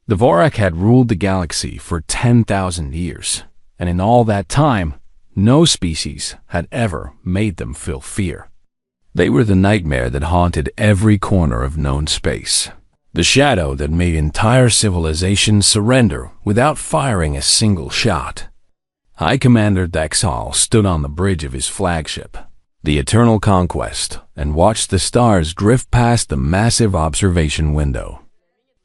The Vorak had ruled the galaxy for 10,000 years, and in all that time, no species had ever made them feel fear. They were the nightmare that haunted every corner of known space, the shadow that made entire civilizations surrender without firing a single shot. High Commander Dexal stood on the bridge of his flagship, the Eternal Conquest, and watched the stars drift past the massive observation window.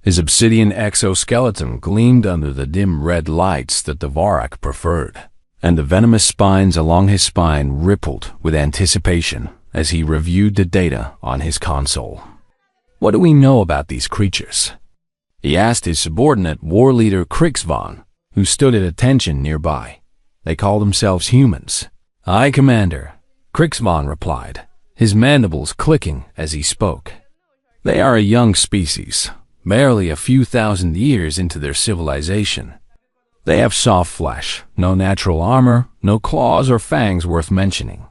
His obsidian exoskeleton gleamed under the dim red lights that the Vorak preferred, and the venomous spines along his spine rippled with anticipation as he reviewed the data on his console. "What do we know about these creatures?" he asked his subordinate war leader Krixvon, who stood at attention nearby. "They call themselves humans." "Aye, Commander," Krixvon replied, his mandibles clicking as he spoke. "They are a young species, barely a few thousand years into their civilization. They have soft flesh, no natural armor, no claws or fangs worth mentioning.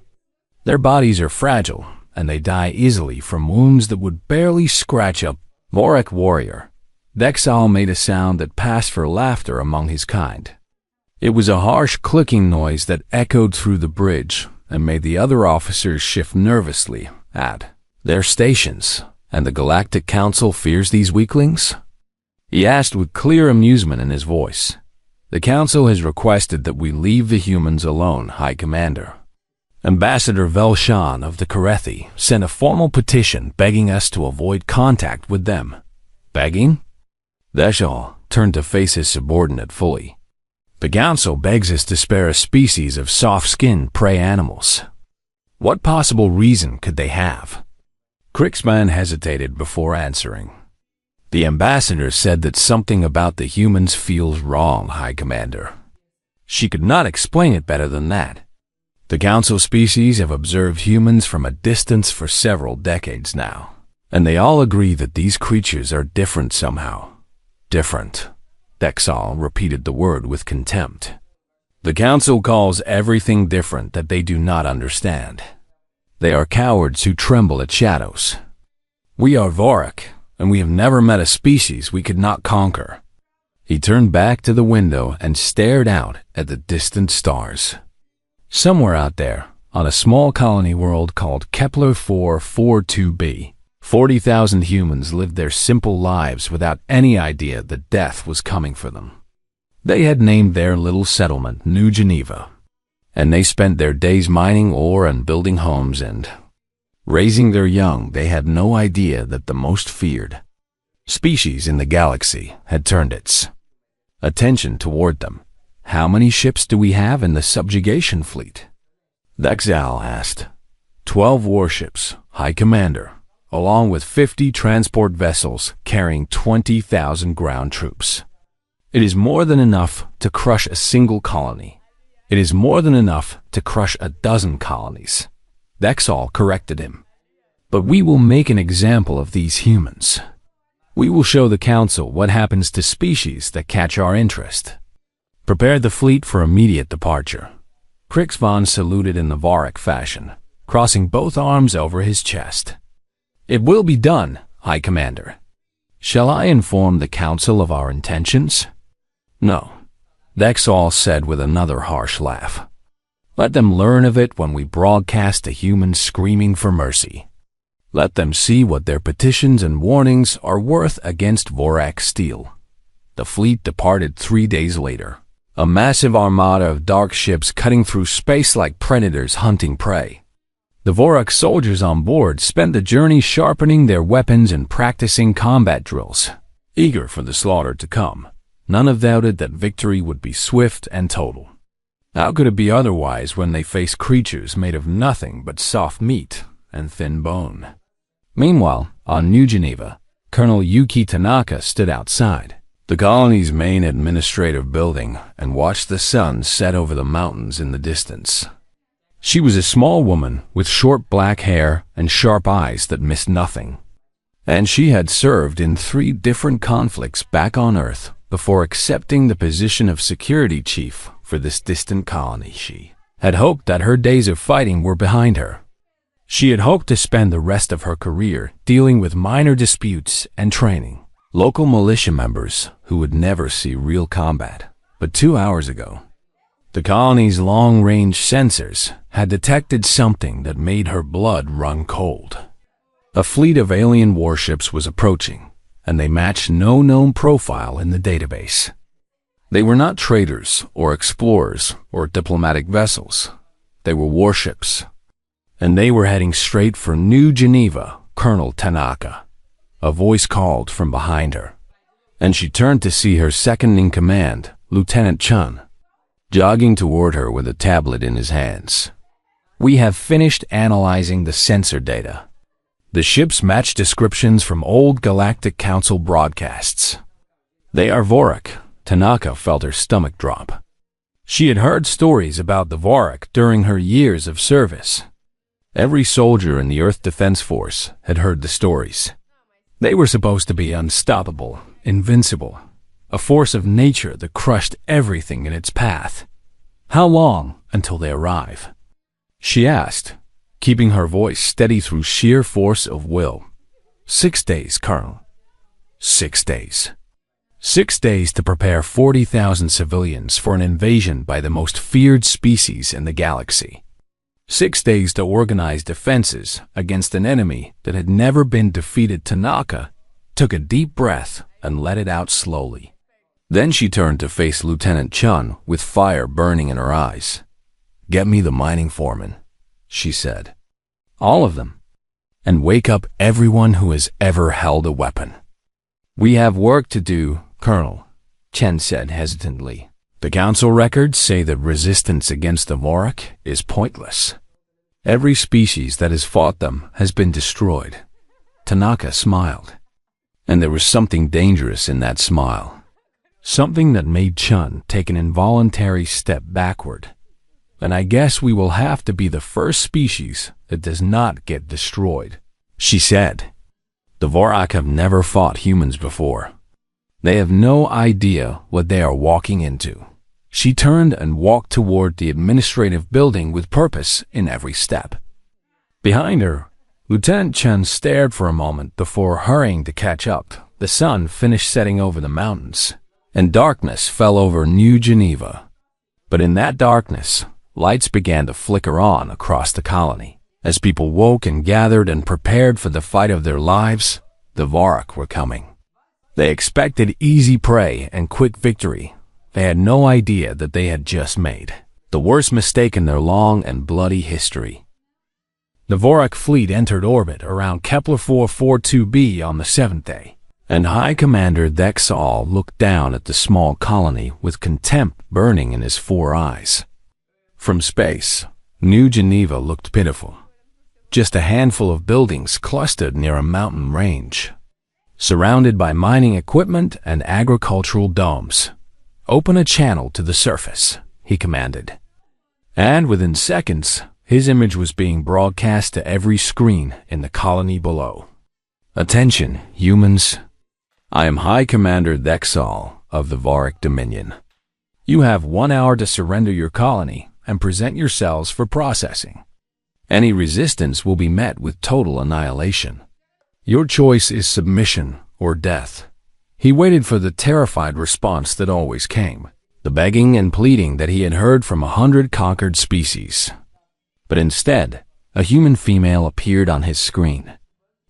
Their bodies are fragile, and they die easily from wounds that would barely scratch up." Vorak warrior Dexal made a sound that passed for laughter among his kind. It was a harsh clicking noise that echoed through the bridge and made the other officers shift nervously at their stations. "And the Galactic Council fears these weaklings?" he asked with clear amusement in his voice. "The Council has requested that we leave the humans alone, High Commander. Ambassador Velshan of the Karethi sent a formal petition begging us to avoid contact with them." "Begging?" Deshal turned to face his subordinate fully. "The Council begs us to spare a species of soft-skinned prey animals. What possible reason could they have?" Krixman hesitated before answering. "The ambassador said that something about the humans feels wrong, High Commander." She could not explain it better than that. "The Council species have observed humans from a distance for several decades now, and they all agree that these creatures are different somehow." "Different." Dexal repeated the word with contempt. "The Council calls everything different that they do not understand. They are cowards who tremble at shadows. We are Vorak, and we have never met a species we could not conquer." He turned back to the window and stared out at the distant stars. Somewhere out there, on a small colony world called Kepler 442b, 40,000 humans lived their simple lives without any idea that death was coming for them. They had named their little settlement New Geneva, and they spent their days mining ore and building homes and raising their young. They had no idea that the most feared species in the galaxy had turned its attention toward them. "How many ships do we have in the subjugation fleet?" Dexal asked. 12 warships, High Commander, along with 50 transport vessels carrying 20,000 ground troops. It is more than enough to crush a single colony. It is more than enough to crush a dozen colonies. Dexal corrected him. "But we will make an example of these humans. We will show the Council what happens to species that catch our interest. Prepare the fleet for immediate departure." Krixvon saluted in the Vorak fashion, crossing both arms over his chest. "It will be done, High Commander." "Shall I inform the Council of our intentions?" "No," Dexal said with another harsh laugh. "Let them learn of it when we broadcast to humans screaming for mercy. Let them see what their petitions and warnings are worth against Vorak steel." The fleet departed 3 days later, a massive armada of dark ships cutting through space like predators hunting prey. The Vorak soldiers on board spent the journey sharpening their weapons and practicing combat drills, eager for the slaughter to come. None of them doubted that victory would be swift and total. How could it be otherwise when they faced creatures made of nothing but soft meat and thin bone? Meanwhile, on New Geneva, Colonel Yuki Tanaka stood outside the colony's main administrative building and watched the sun set over the mountains in the distance. She was a small woman with short black hair and sharp eyes that missed nothing. And she had served in 3 different conflicts back on Earth before accepting the position of security chief for this distant colony. She had hoped that her days of fighting were behind her. She had hoped to spend the rest of her career dealing with minor disputes and training Local militia members who would never see real combat. But 2 hours ago, the colony's long-range sensors had detected something that made her blood run cold. A fleet of alien warships was approaching, and they matched no known profile in the database. They were not traders or explorers or diplomatic vessels. They were warships, and they were heading straight for New Geneva, Colonel Tanaka. A voice called from behind her, and she turned to see her second-in-command, Lieutenant Chun, jogging toward her with a tablet in his hands. "We have finished analyzing the sensor data. The ships match descriptions from old Galactic Council broadcasts. They are Vorak." Tanaka felt her stomach drop. She had heard stories about the Vorak during her years of service. Every soldier in the Earth Defense Force had heard the stories. They were supposed to be unstoppable, invincible, a force of nature that crushed everything in its path. "How long until they arrive?" she asked, keeping her voice steady through sheer force of will. 6 days, Colonel. 6 days. 6 days to prepare 40,000 civilians for an invasion by the most feared species in the galaxy. 6 days to organize defenses against an enemy that had never been defeated. Tanaka took a deep breath and let it out slowly. Then she turned to face Lieutenant Chun with fire burning in her eyes. "Get me the mining foreman," she said. "All of them. And wake up everyone who has ever held a weapon." "We have work to do, Colonel," Chen said hesitantly. "The Council records say that resistance against the Vorak is pointless. Every species that has fought them has been destroyed." Tanaka smiled, and there was something dangerous in that smile. Something that made Chun take an involuntary step backward. "And I guess we will have to be the first species that does not get destroyed," she said. "The Vorak have never fought humans before. They have no idea what they are walking into." She turned and walked toward the administrative building with purpose in every step. Behind her, Lieutenant Chen stared for a moment before hurrying to catch up. The sun finished setting over the mountains, and darkness fell over New Geneva. But in that darkness, lights began to flicker on across the colony. As people woke and gathered and prepared for the fight of their lives, the Vorak were coming. They expected easy prey and quick victory. They had no idea that they had just made the worst mistake in their long and bloody history. The Vorak fleet entered orbit around Kepler 442b on the 7th day, and High Commander Dexal looked down at the small colony with contempt burning in his 4 eyes. From space, New Geneva looked pitiful. Just a handful of buildings clustered near a mountain range, surrounded by mining equipment and agricultural domes. "Open a channel to the surface," he commanded. And within seconds, his image was being broadcast to every screen in the colony below. "Attention, humans. I am High Commander Dexal of the Vorak Dominion. You have 1 hour to surrender your colony and present yourselves for processing. Any resistance will be met with total annihilation. Your choice is submission or death." He waited for the terrified response that always came, the begging and pleading that he had heard from 100 conquered species. But instead, a human female appeared on his screen.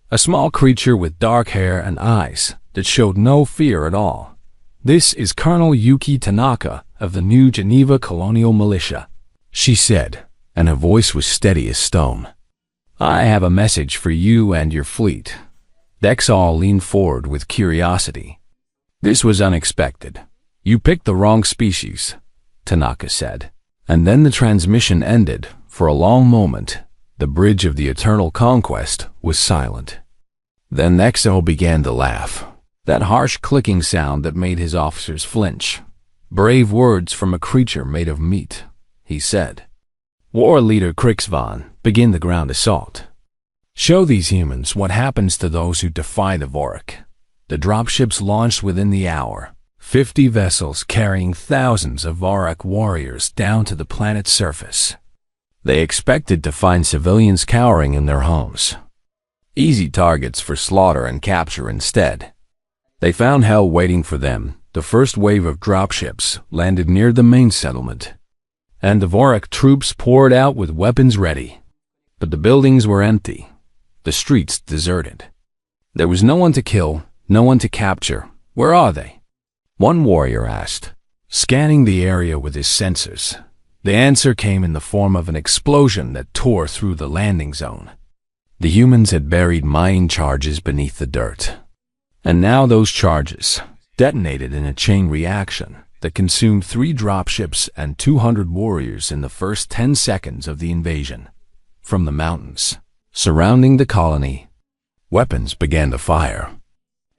A small creature with dark hair and eyes that showed no fear at all. "This is Colonel Yuki Tanaka of the New Geneva Colonial Militia," she said, and her voice was steady as stone. "I have a message for you and your fleet." Dexal leaned forward with curiosity. "This was unexpected. You picked the wrong species," Tanaka said. And then the transmission ended. For a long moment, the bridge of the eternal conquest was silent. Then Dexal began to laugh, that harsh clicking sound that made his officers flinch. "Brave words from a creature made of meat," he said. "War leader Krixvan, begin the ground assault. Show these humans what happens to those who defy the Vorak." The dropships launched within the hour, 50 vessels carrying thousands of Vorak warriors down to the planet's surface. They expected to find civilians cowering in their homes. Easy targets for slaughter and capture instead. They found hell waiting for them. The first wave of dropships landed near the main settlement, and the Vorak troops poured out with weapons ready. But the buildings were empty, the streets deserted. There was no one to kill, no one to capture. Where are they? One warrior asked, scanning the area with his sensors. The answer came in the form of an explosion that tore through the landing zone. The humans had buried mine charges beneath the dirt, and now those charges detonated in a chain reaction that consumed 3 dropships and 200 warriors in the first 10 seconds of the invasion. From the mountains surrounding the colony, weapons began to fire.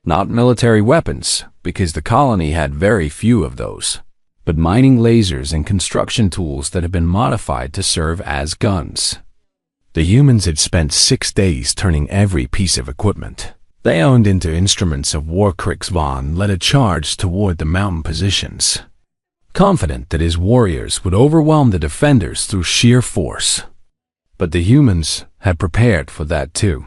Not military weapons, because the colony had very few of those, but mining lasers and construction tools that had been modified to serve as guns. The humans had spent 6 days turning every piece of equipment they owned into instruments of war. Krixvan led a charge toward the mountain positions, confident that his warriors would overwhelm the defenders through sheer force. But the humans had prepared for that too.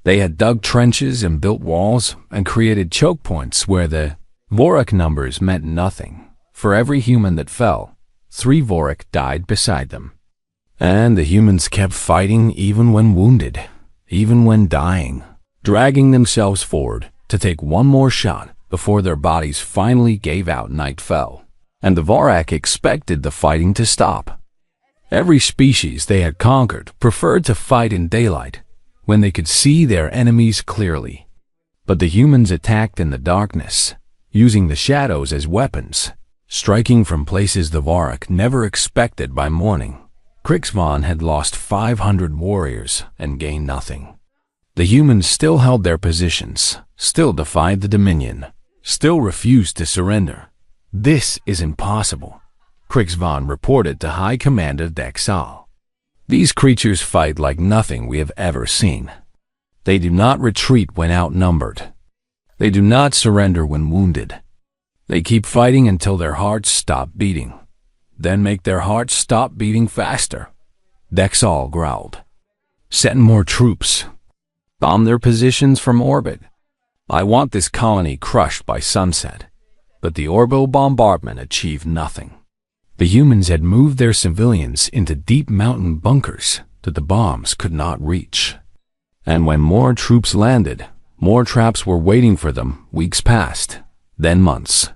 They had dug trenches and built walls and created choke points where the Vorak numbers meant nothing. For every human that fell, 3 Vorak died beside them. And the humans kept fighting even when wounded, even when dying, dragging themselves forward to take one more shot before their bodies finally gave out. Night fell, and the Vorak expected the fighting to stop. Every species they had conquered preferred to fight in daylight, when they could see their enemies clearly. But the humans attacked in the darkness, using the shadows as weapons, striking from places the Vorak never expected. By morning, Krixvan had lost 500 warriors and gained nothing. The humans still held their positions, still defied the Dominion, still refused to surrender. "This is impossible," Krixvan reported to High Commander Dexal. "These creatures fight like nothing we have ever seen. They do not retreat when outnumbered. They do not surrender when wounded. They keep fighting until their hearts stop beating, then make their hearts stop beating faster." Dexal growled. "Send more troops. Bomb their positions from orbit. I want this colony crushed by sunset." But the orbital bombardment achieved nothing. The humans had moved their civilians into deep mountain bunkers that the bombs could not reach. And when more troops landed, more traps were waiting for them. Weeks passed, then months.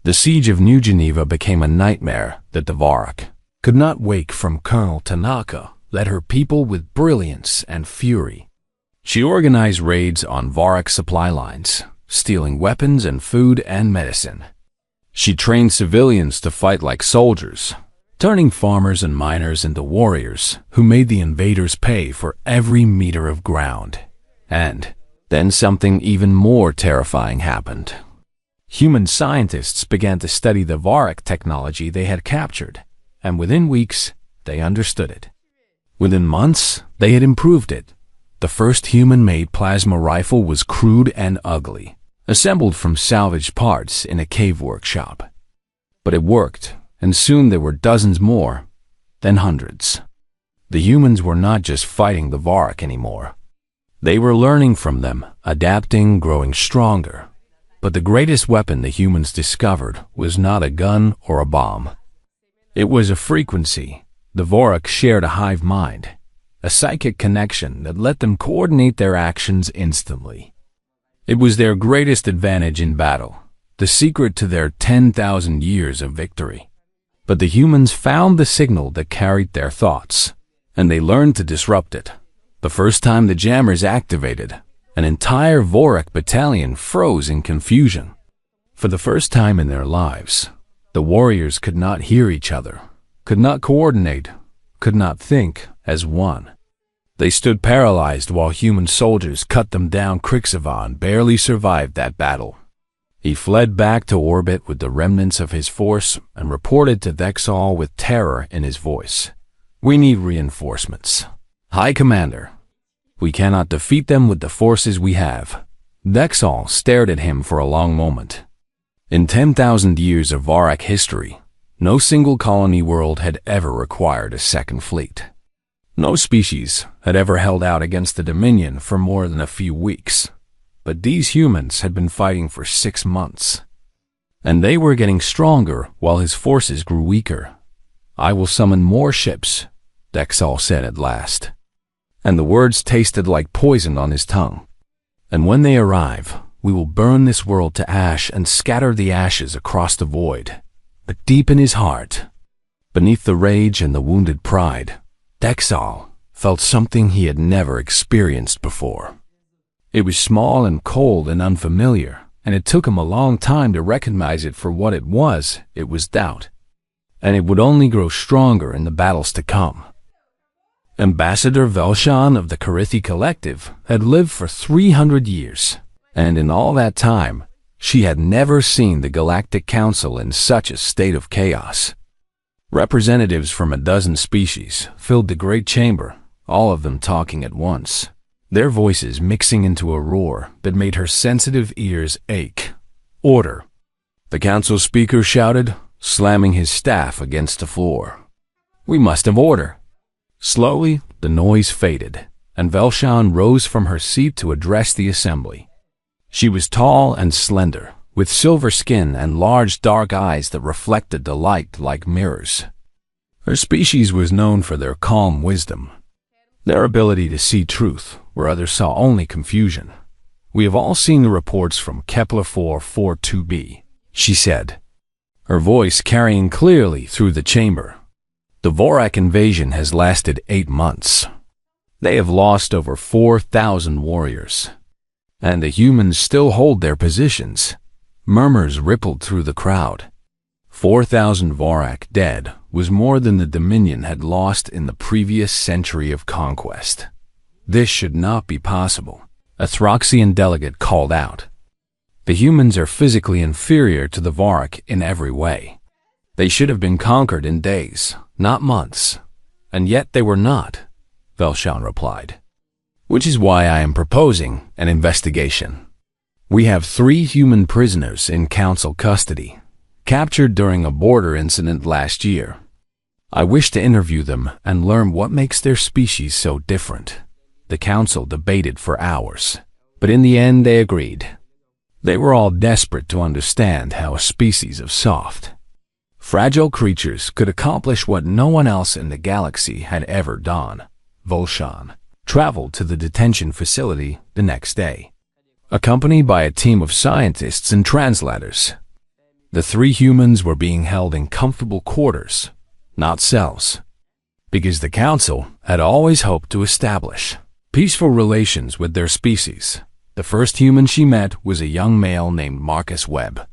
The siege of New Geneva became a nightmare that the Vorak could not wake from. Colonel Tanaka led her people with brilliance and fury. She organized raids on Vorak supply lines, stealing weapons and food and medicine. She trained civilians to fight like soldiers, turning farmers and miners into warriors who made the invaders pay for every meter of ground. And then something even more terrifying happened. Human scientists began to study the Vorak technology they had captured, and within weeks, they understood it. Within months, they had improved it. The first human-made plasma rifle was crude and ugly, assembled from salvaged parts in a cave workshop. But it worked, and soon there were dozens more, then hundreds. The humans were not just fighting the Vorak anymore. They were learning from them, adapting, growing stronger. But the greatest weapon the humans discovered was not a gun or a bomb. It was a frequency. The Vorak shared a hive mind, a psychic connection that let them coordinate their actions instantly. It was their greatest advantage in battle, the secret to their 10,000 years of victory. But the humans found the signal that carried their thoughts, and they learned to disrupt it. The first time the jammers activated, an entire Vorak battalion froze in confusion. For the first time in their lives, the warriors could not hear each other, could not coordinate, could not think as one. They stood paralyzed while human soldiers cut them down. Krixvan barely survived that battle. He fled back to orbit with the remnants of his force and reported to Dexal with terror in his voice. "We need reinforcements. High Commander, we cannot defeat them with the forces we have." Dexal stared at him for a long moment. In 10,000 years of Vorak history, no single colony world had ever required a second fleet. No species had ever held out against the Dominion for more than a few weeks. But these humans had been fighting for 6 months, and they were getting stronger while his forces grew weaker. "I will summon more ships," Dexal said at last, and the words tasted like poison on his tongue. "And when they arrive, we will burn this world to ash and scatter the ashes across the void." But deep in his heart, beneath the rage and the wounded pride, Dexal felt something he had never experienced before. It was small and cold and unfamiliar, and it took him a long time to recognize it for what it was. It was doubt, and it would only grow stronger in the battles to come. Ambassador Velshan of the Karithi Collective had lived for 300 years, and in all that time, she had never seen the Galactic Council in such a state of chaos. Representatives from a dozen species filled the great chamber, all of them talking at once, their voices mixing into a roar that made her sensitive ears ache. "Order!" the council speaker shouted, slamming his staff against the floor. "We must have order." Slowly, the noise faded, and Velshan rose from her seat to address the assembly. She was tall and slender, with silver skin and large dark eyes that reflected the light like mirrors. Her species was known for their calm wisdom, their ability to see truth where others saw only confusion. "We have all seen the reports from Kepler 442b, she said, her voice carrying clearly through the chamber. "The Vorak invasion has lasted 8 months. They have lost over 4,000 warriors, and the humans still hold their positions." Murmurs rippled through the crowd. 4,000 Vorak dead was more than the Dominion had lost in the previous century of conquest. "This should not be possible," a Throxian delegate called out. "The humans are physically inferior to the Vorak in every way. They should have been conquered in days, not months. And yet they were not," Velshan replied. "Which is why I am proposing an investigation. We have 3 human prisoners in council custody, captured during a border incident last year. I wish to interview them and learn what makes their species so different." The council debated for hours, but in the end they agreed. They were all desperate to understand how a species of soft, fragile creatures could accomplish what no one else in the galaxy had ever done. Velshan traveled to the detention facility the next day, accompanied by a team of scientists and translators. The 3 humans were being held in comfortable quarters, not cells, because the council had always hoped to establish peaceful relations with their species. The first human she met was a young male named Marcus Webb.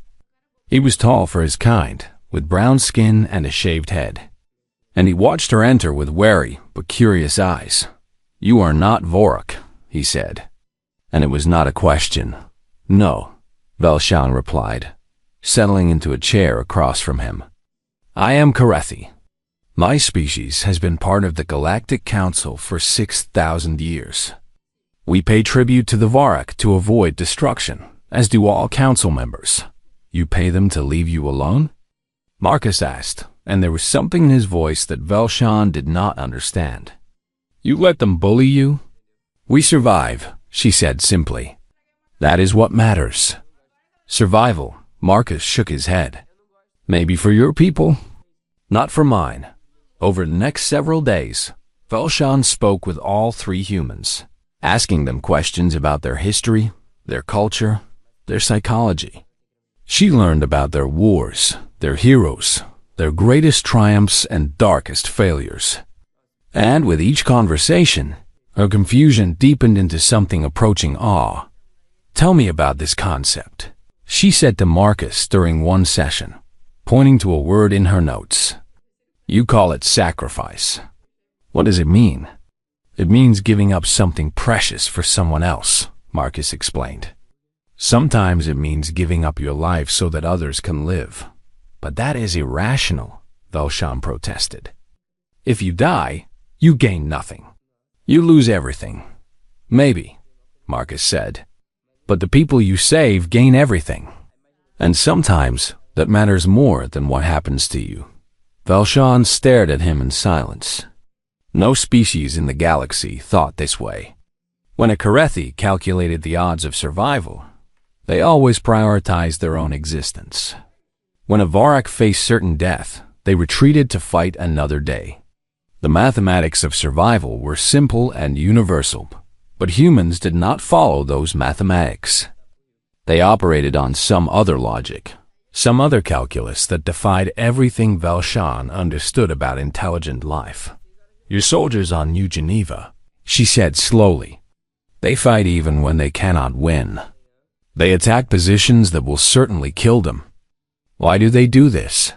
He was tall for his kind, with brown skin and a shaved head, and he watched her enter with wary but curious eyes. "You are not Vorak," he said, and it was not a question. "No," Velshan replied, settling into a chair across from him. "I am Karithi. My species has been part of the Galactic Council for 6,000 years. We pay tribute to the Vorak to avoid destruction, as do all council members." "You pay them to leave you alone?" Marcus asked, and there was something in his voice that Velshan did not understand. "You let them bully you?" "We survive," she said simply. "That is what matters." "Survival," Marcus shook his head. "Maybe for your people, not for mine." Over the next several days, Velshan spoke with all 3 humans, asking them questions about their history, their culture, their psychology. She learned about their wars, their heroes, their greatest triumphs and darkest failures. And with each conversation, her confusion deepened into something approaching awe. "Tell me about this concept," she said to Marcus during one session, pointing to a word in her notes. "You call it sacrifice. What does it mean?" "It means giving up something precious for someone else," Marcus explained. "Sometimes it means giving up your life so that others can live. But that is irrational," Velshan protested. "If you die, you gain nothing. You lose everything." "Maybe," Marcus said, "but the people you save gain everything. And sometimes that matters more than what happens to you." Velshan stared at him in silence. No species in the galaxy thought this way. When a Karethi calculated the odds of survival, they always prioritized their own existence. When a Vorak faced certain death, they retreated to fight another day. The mathematics of survival were simple and universal, but humans did not follow those mathematics. They operated on some other logic, some other calculus that defied everything Velshan understood about intelligent life. "Your soldiers on New Geneva," she said slowly. "They fight even when they cannot win. They attack positions that will certainly kill them. Why do they do this?"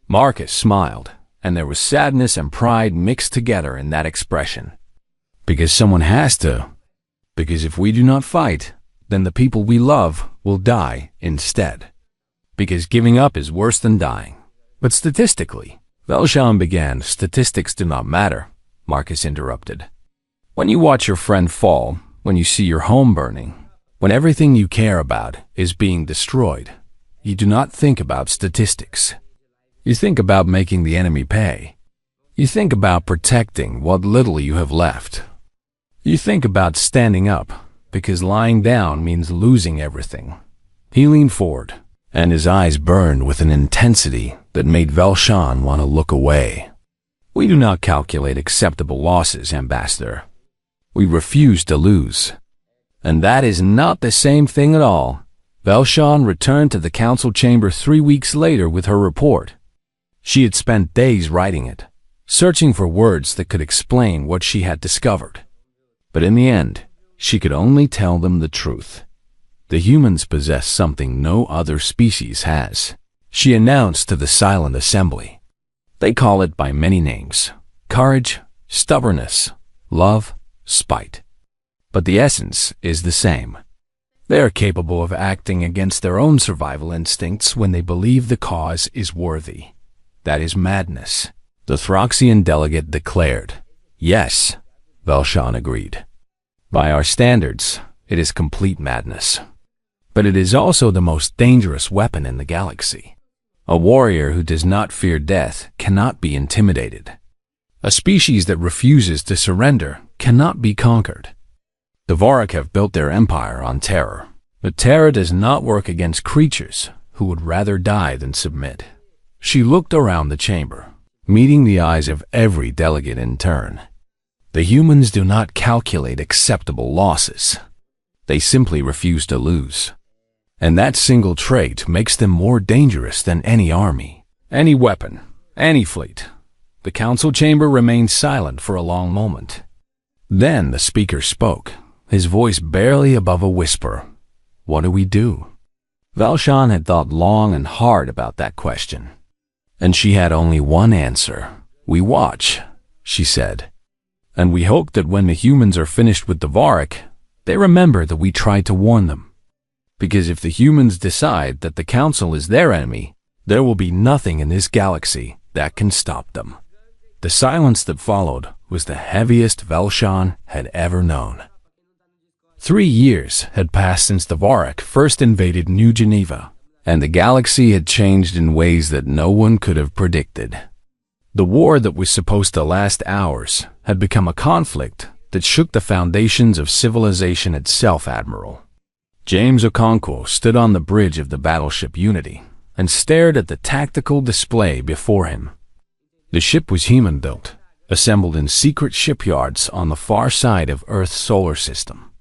Marcus smiled, and there was sadness and pride mixed together in that expression. "Because someone has to. Because if we do not fight, then the people we love will die instead. Because giving up is worse than dying." "But statistically," Velshan began. "Statistics do not matter," Marcus interrupted. "When you watch your friend fall, when you see your home burning, when everything you care about is being destroyed, you do not think about statistics. You think about making the enemy pay. You think about protecting what little you have left. You think about standing up, because lying down means losing everything." He leaned forward, and his eyes burned with an intensity that made Velshan want to look away. "We do not calculate acceptable losses, Ambassador. We refuse to lose." "And that is not the same thing at all." Velshan returned to the council chamber 3 weeks later with her report. She had spent days writing it, searching for words that could explain what she had discovered. But in the end, she could only tell them the truth. The humans possess something no other species has, she announced to the silent assembly. They call it by many names: courage, stubbornness, love, spite. But the essence is the same. They are capable of acting against their own survival instincts when they believe the cause is worthy. That is madness, the Throxian delegate declared. "Yes," Velshan agreed. "By our standards, it is complete madness. But it is also the most dangerous weapon in the galaxy. A warrior who does not fear death cannot be intimidated. A species that refuses to surrender cannot be conquered. The Vorak have built their empire on terror, but terror does not work against creatures who would rather die than submit." She looked around the chamber, meeting the eyes of every delegate in turn. "The humans do not calculate acceptable losses. They simply refuse to lose. And that single trait makes them more dangerous than any army, any weapon, any fleet." The council chamber remained silent for a long moment. Then the speaker spoke, his voice barely above a whisper. "What do we do?" Velshan had thought long and hard about that question, and she had only one answer. "We watch," she said. "And we hope that when the humans are finished with the Vorak, they remember that we tried to warn them. Because if the humans decide that the Council is their enemy, there will be nothing in this galaxy that can stop them." The silence that followed was the heaviest Velshan had ever known. 3 years had passed since the Vorak first invaded New Geneva, and the galaxy had changed in ways that no one could have predicted. The war that was supposed to last hours had become a conflict that shook the foundations of civilization itself. Admiral James Okonkwo stood on the bridge of the battleship Unity and stared at the tactical display before him. The ship was human-built, assembled in secret shipyards on the far side of Earth's solar system,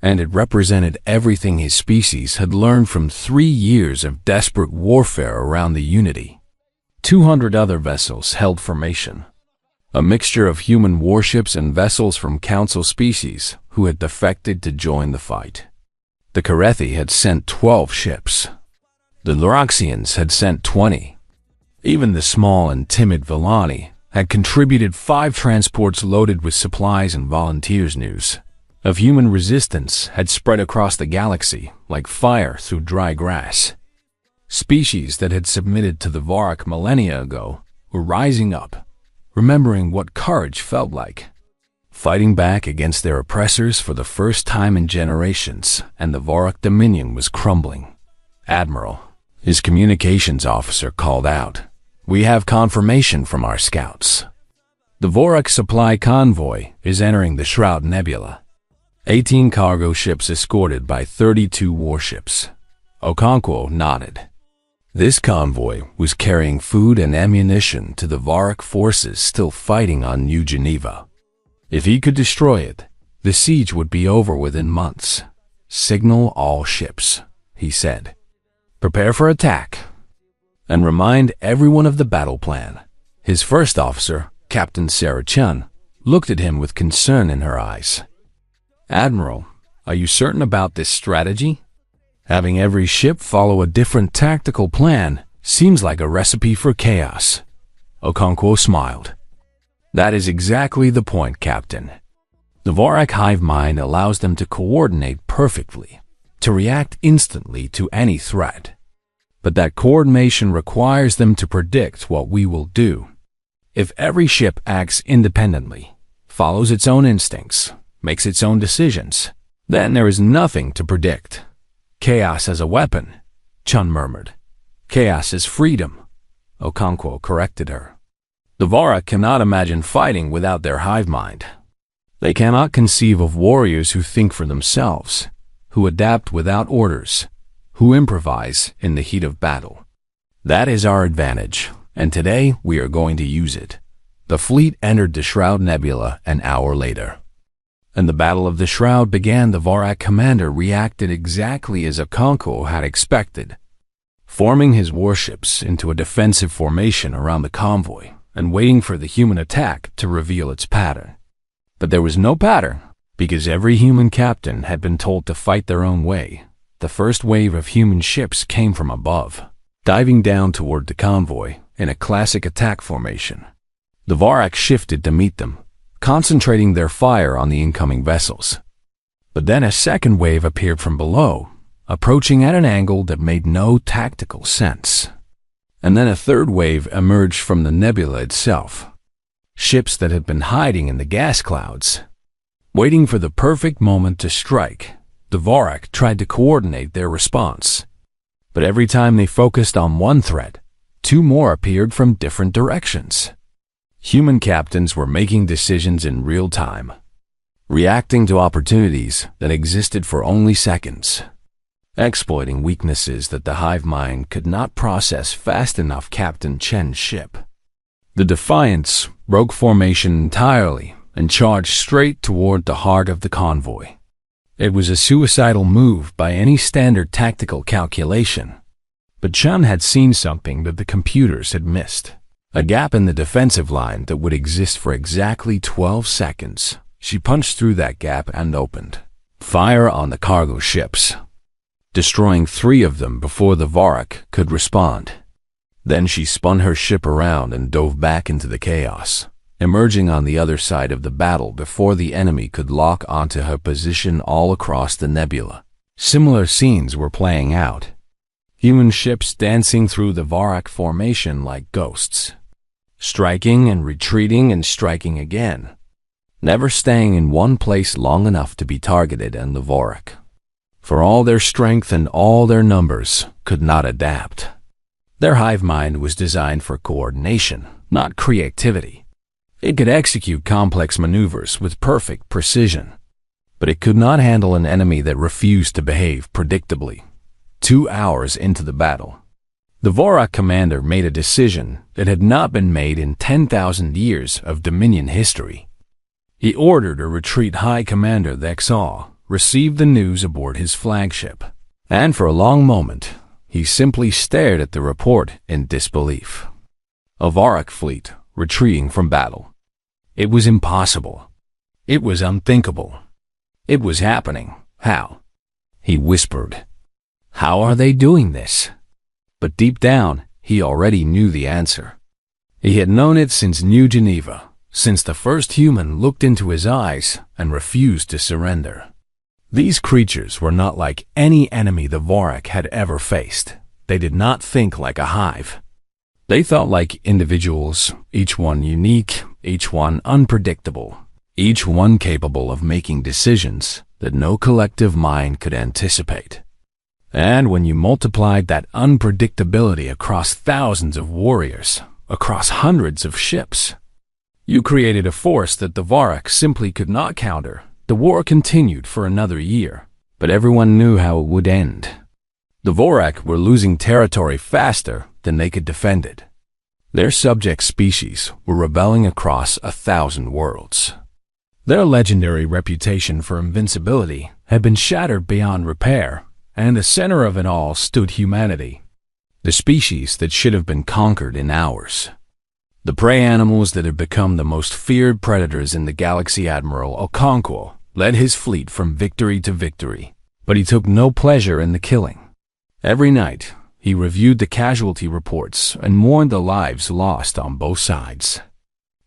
and it represented everything his species had learned from 3 years of desperate warfare around the Unity. 200 other vessels held formation, a mixture of human warships and vessels from Council species who had defected to join the fight. The Karethi had sent 12 ships. The Luraxians had sent 20. Even the small and timid Villani had contributed 5 transports loaded with supplies and volunteers. News of human resistance had spread across the galaxy like fire through dry grass. Species that had submitted to the Vorak millennia ago were rising up, remembering what courage felt like, fighting back against their oppressors for the first time in generations, and the Vorak dominion was crumbling. "Admiral," his communications officer called out, "we have confirmation from our scouts. The Vorak supply convoy is entering the Shroud Nebula." 18 cargo ships escorted by 32 warships. Okonkwo nodded. This convoy was carrying food and ammunition to the Varak forces still fighting on New Geneva. If he could destroy it, the siege would be over within months. Signal all ships, he said. Prepare for attack. And remind everyone of the battle plan. His first officer, Captain Sarah Chun, looked at him with concern in her eyes. Admiral, are you certain about this strategy? Having every ship follow a different tactical plan seems like a recipe for chaos. Okonkwo smiled. That is exactly the point, Captain. The Varak hive mind allows them to coordinate perfectly, to react instantly to any threat. But that coordination requires them to predict what we will do. If every ship acts independently, follows its own instincts, makes its own decisions, then there is nothing to predict. Chaos as a weapon, Chun murmured. Chaos is freedom, Okonkwo corrected her. The Varak cannot imagine fighting without their hive mind. They cannot conceive of warriors who think for themselves, who adapt without orders, who improvise in the heat of battle. That is our advantage, and today we are going to use it. The fleet entered the Shroud Nebula an hour later. And the Battle of the Shroud began. The Varak commander reacted exactly as Okonkwo had expected, forming his warships into a defensive formation around the convoy and waiting for the human attack to reveal its pattern. But there was no pattern, because every human captain had been told to fight their own way. The first wave of human ships came from above, diving down toward the convoy in a classic attack formation. The Varak shifted to meet them, concentrating their fire on the incoming vessels. But then a second wave appeared from below, approaching at an angle that made no tactical sense. And then a third wave emerged from the nebula itself. Ships that had been hiding in the gas clouds. Waiting for the perfect moment to strike, the Varak tried to coordinate their response. But every time they focused on one threat, two more appeared from different directions. Human captains were making decisions in real time, reacting to opportunities that existed for only seconds, exploiting weaknesses that the hive mind could not process fast enough. Captain Chen's ship, the Defiance, broke formation entirely and charged straight toward the heart of the convoy. It was a suicidal move by any standard tactical calculation, but Chun had seen something that the computers had missed. A gap in the defensive line that would exist for exactly 12 seconds. She punched through that gap and opened fire on the cargo ships, destroying 3 of them before the Varak could respond. Then she spun her ship around and dove back into the chaos, emerging on the other side of the battle before the enemy could lock onto her position all across the nebula. Similar scenes were playing out. Human ships dancing through the Varak formation like ghosts, striking and retreating and striking again, never staying in one place long enough to be targeted. And the Varak, for all their strength and all their numbers, could not adapt. Their hive mind was designed for coordination, not creativity. It could execute complex maneuvers with perfect precision, but it could not handle an enemy that refused to behave predictably. 2 hours into the battle, the Varak commander made a decision that had not been made in 10,000 years of Dominion history. He ordered a retreat. High Commander Thexaw received the news aboard his flagship, and for a long moment, he simply stared at the report in disbelief. A Varak fleet retreating from battle. It was impossible. It was unthinkable. It was happening. How? He whispered. How are they doing this? But deep down, he already knew the answer. He had known it since New Geneva, since the first human looked into his eyes and refused to surrender. These creatures were not like any enemy the Varak had ever faced. They did not think like a hive. They thought like individuals, each one unique, each one unpredictable, each one capable of making decisions that no collective mind could anticipate. And when you multiplied that unpredictability across thousands of warriors, across hundreds of ships, you created a force that the Varak simply could not counter, The war continued for another year, but everyone knew how it would end. The Vorak were losing territory faster than they could defend it. Their subject species were rebelling across 1,000 worlds. Their legendary reputation for invincibility had been shattered beyond repair, and the center of it all stood humanity, the species that should have been conquered in hours. The prey animals that had become the most feared predators in the galaxy. Admiral Okonkwo led his fleet from victory to victory, but he took no pleasure in the killing. Every night, he reviewed the casualty reports and mourned the lives lost on both sides.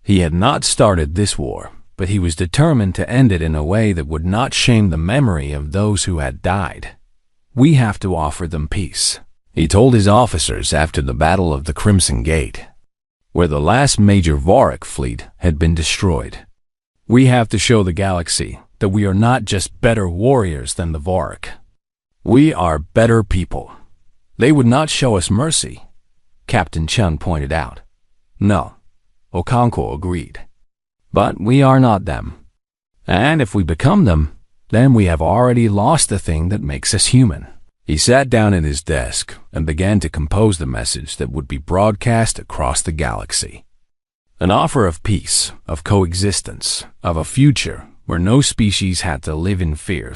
He had not started this war, but he was determined to end it in a way that would not shame the memory of those who had died. "We have to offer them peace," he told his officers after the Battle of the Crimson Gate, where the last major Vorak fleet had been destroyed. "We have to show the galaxy that we are not just better warriors than the Vorak. We are better people." "They would not show us mercy," Captain Chun pointed out. "No," Okonkwo agreed. "But we are not them. And if we become them, then we have already lost the thing that makes us human." He sat down at his desk and began to compose the message that would be broadcast across the galaxy. An offer of peace, of coexistence, of a future where no species had to live in fear.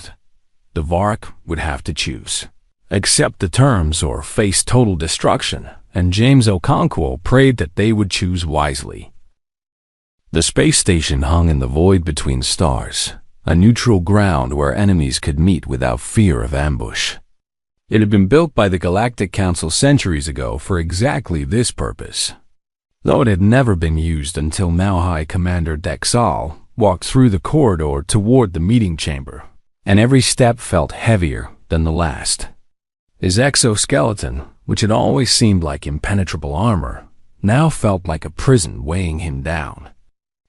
The Vorak would have to choose: accept the terms or face total destruction, and James Okonkwo prayed that they would choose wisely. The space station hung in the void between stars, a neutral ground where enemies could meet without fear of ambush. It had been built by the Galactic Council centuries ago for exactly this purpose, though it had never been used until now. High Commander Dexal walked through the corridor toward the meeting chamber, and every step felt heavier than the last. His exoskeleton, which had always seemed like impenetrable armor, now felt like a prison weighing him down.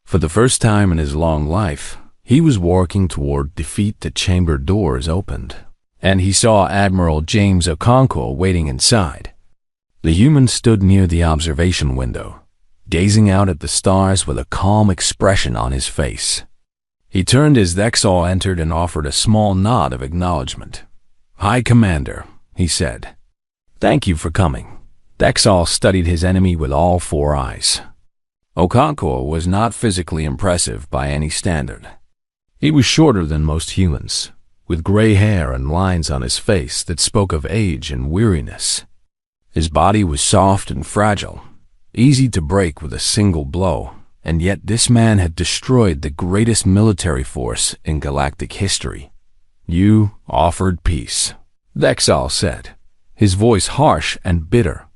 For the first time in his long life, he was walking toward defeat. The chamber doors opened, and he saw Admiral James Okonkwo waiting inside. The human stood near the observation window, gazing out at the stars with a calm expression on his face. He turned as Dexal entered and offered a small nod of acknowledgement. "High Commander," he said. "Thank you for coming." Dexal studied his enemy with all four eyes. Okonkwo was not physically impressive by any standard. He was shorter than most humans, with gray hair and lines on his face that spoke of age and weariness. His body was soft and fragile, easy to break with a single blow, and yet this man had destroyed the greatest military force in galactic history. "You offered peace," Dexal said, his voice harsh and bitter.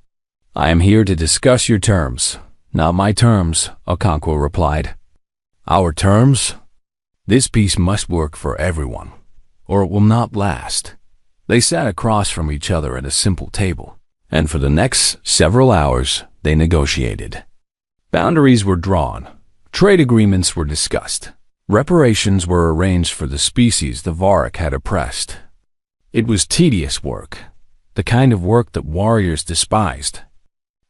"I am here to discuss your terms." "Not my terms," Okonkwo replied. "Our terms? This peace must work for everyone, or it will not last." They sat across from each other at a simple table, and for the next several hours they negotiated. Boundaries were drawn, trade agreements were discussed, reparations were arranged for the species the Vorak had oppressed. It was tedious work, the kind of work that warriors despised,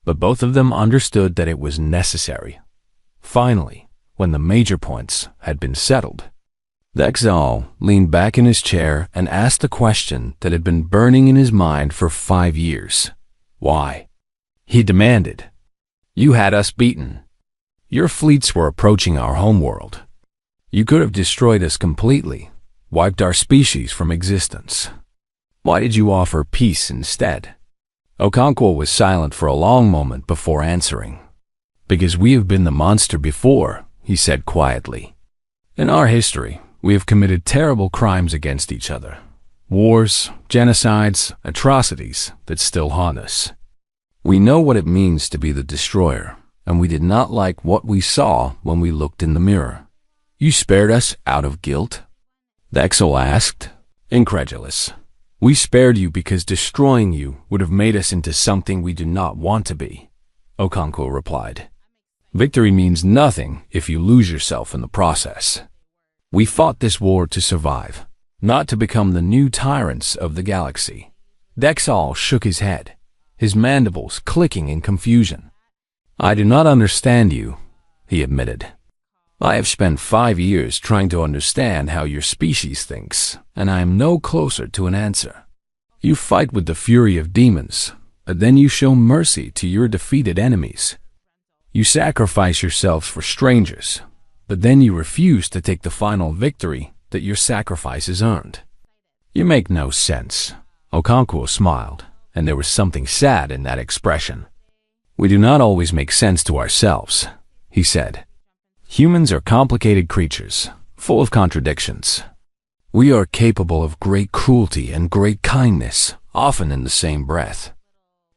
but both of them understood that it was necessary. Finally, when the major points had been settled, Dexal leaned back in his chair and asked the question that had been burning in his mind for 5 years. "Why?" he demanded. "You had us beaten. Your fleets were approaching our homeworld. You could have destroyed us completely, wiped our species from existence. Why did you offer peace instead?" Okonkwo was silent for a long moment before answering. "Because we have been the monster before," he said quietly. "In our history, we have committed terrible crimes against each other. Wars, genocides, atrocities that still haunt us. We know what it means to be the destroyer, and we did not like what we saw when we looked in the mirror." "You spared us out of guilt?" Dexal asked, incredulous. "We spared you because destroying you would have made us into something we do not want to be," Okonkwo replied. "Victory means nothing if you lose yourself in the process. We fought this war to survive, not to become the new tyrants of the galaxy." Dexal shook his head, his mandibles clicking in confusion. "I do not understand you," he admitted. I have spent 5 years trying to understand how your species thinks, and I am no closer to an answer. You fight with the fury of demons, but then you show mercy to your defeated enemies. You sacrifice yourselves for strangers, but then you refuse to take the final victory that your sacrifices earned. You make no sense. Okonkwo smiled, and there was something sad in that expression. We do not always make sense to ourselves, he said. Humans are complicated creatures, full of contradictions. We are capable of great cruelty and great kindness, often in the same breath.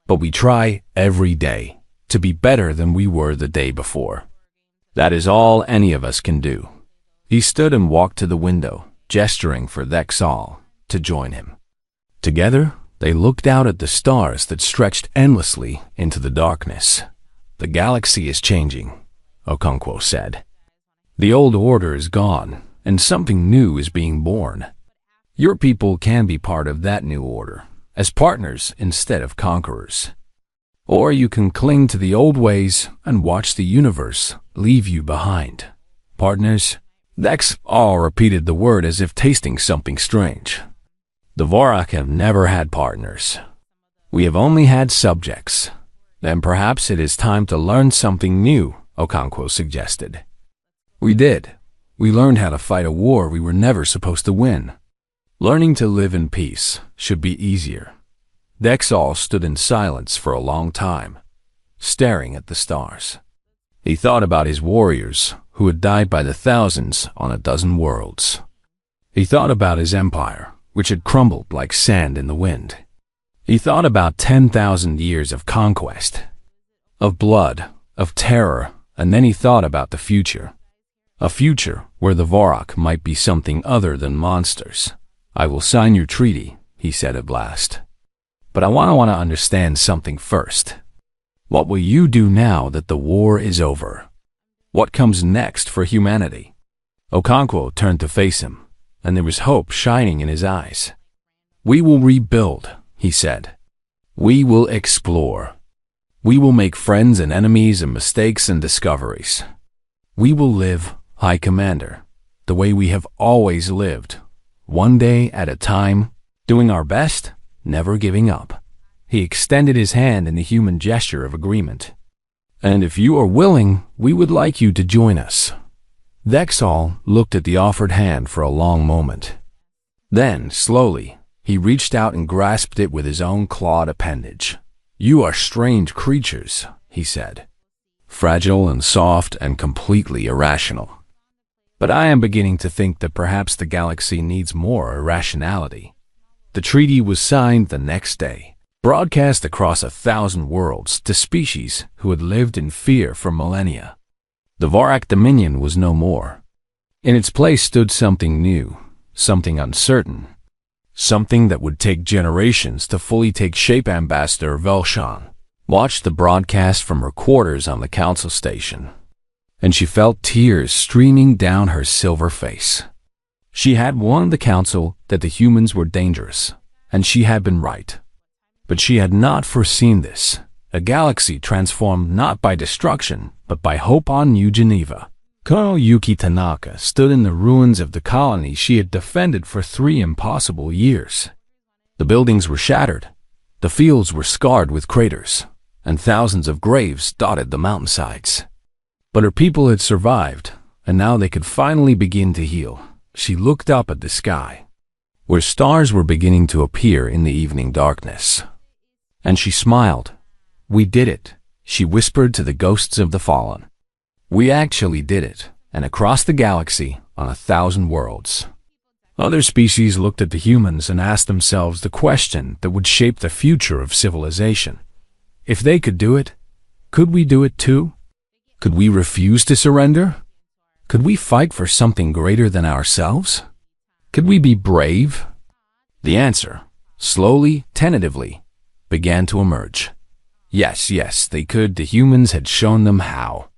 But we try every day to be better than we were the day before. That is all any of us can do. He stood and walked to the window, gesturing for Dexal to join him. Together, they looked out at the stars that stretched endlessly into the darkness. The galaxy is changing, Okonkwo said. The old order is gone, and something new is being born. Your people can be part of that new order, as partners instead of conquerors. Or you can cling to the old ways and watch the universe leave you behind. Partners? Dex all repeated the word as if tasting something strange. The Vorak have never had partners. We have only had subjects. Then perhaps it is time to learn something new, Okonkwo suggested. We did. We learned how to fight a war we were never supposed to win. Learning to live in peace should be easier. Dexal stood in silence for a long time, staring at the stars. He thought about his warriors who had died by the thousands on a dozen worlds. He thought about his empire, which had crumbled like sand in the wind. He thought about 10,000 years of conquest, of blood, of terror, and then he thought about the future. A future where the Vorak might be something other than monsters. I will sign your treaty, he said at last. But I want to understand something first. What will you do now that the war is over? What comes next for humanity? Okonkwo turned to face him, and there was hope shining in his eyes. We will rebuild, he said. We will explore. We will make friends and enemies and mistakes and discoveries. We will live, High Commander, the way we have always lived, one day at a time, doing our best, never giving up. He extended his hand in the human gesture of agreement. And if you are willing, we would like you to join us. Dexal looked at the offered hand for a long moment. Then, slowly, he reached out and grasped it with his own clawed appendage. You are strange creatures, he said. Fragile and soft and completely irrational. But I am beginning to think that perhaps the galaxy needs more irrationality. The treaty was signed the next day, broadcast across 1,000 worlds to species who had lived in fear for millennia. The Vorak dominion was no more. In its place stood something new, something uncertain, something that would take generations to fully take shape. Ambassador Velshan watched the broadcast from her quarters on the council station, and she felt tears streaming down her silver face. She had warned the council that the humans were dangerous, and she had been right. But she had not foreseen this, a galaxy transformed not by destruction, but by hope on New Geneva. Colonel Yuki Tanaka stood in the ruins of the colony she had defended for 3 impossible years. The buildings were shattered, the fields were scarred with craters, and thousands of graves dotted the mountainsides. But her people had survived, and now they could finally begin to heal. She looked up at the sky, where stars were beginning to appear in the evening darkness. And she smiled. We did it, she whispered to the ghosts of the fallen. We actually did it, and across the galaxy, on 1,000 worlds. Other species looked at the humans and asked themselves the question that would shape the future of civilization. If they could do it, could we do it too? Could we refuse to surrender? Could we fight for something greater than ourselves? Could we be brave? The answer, slowly, tentatively, began to emerge. Yes, they could. The humans had shown them how.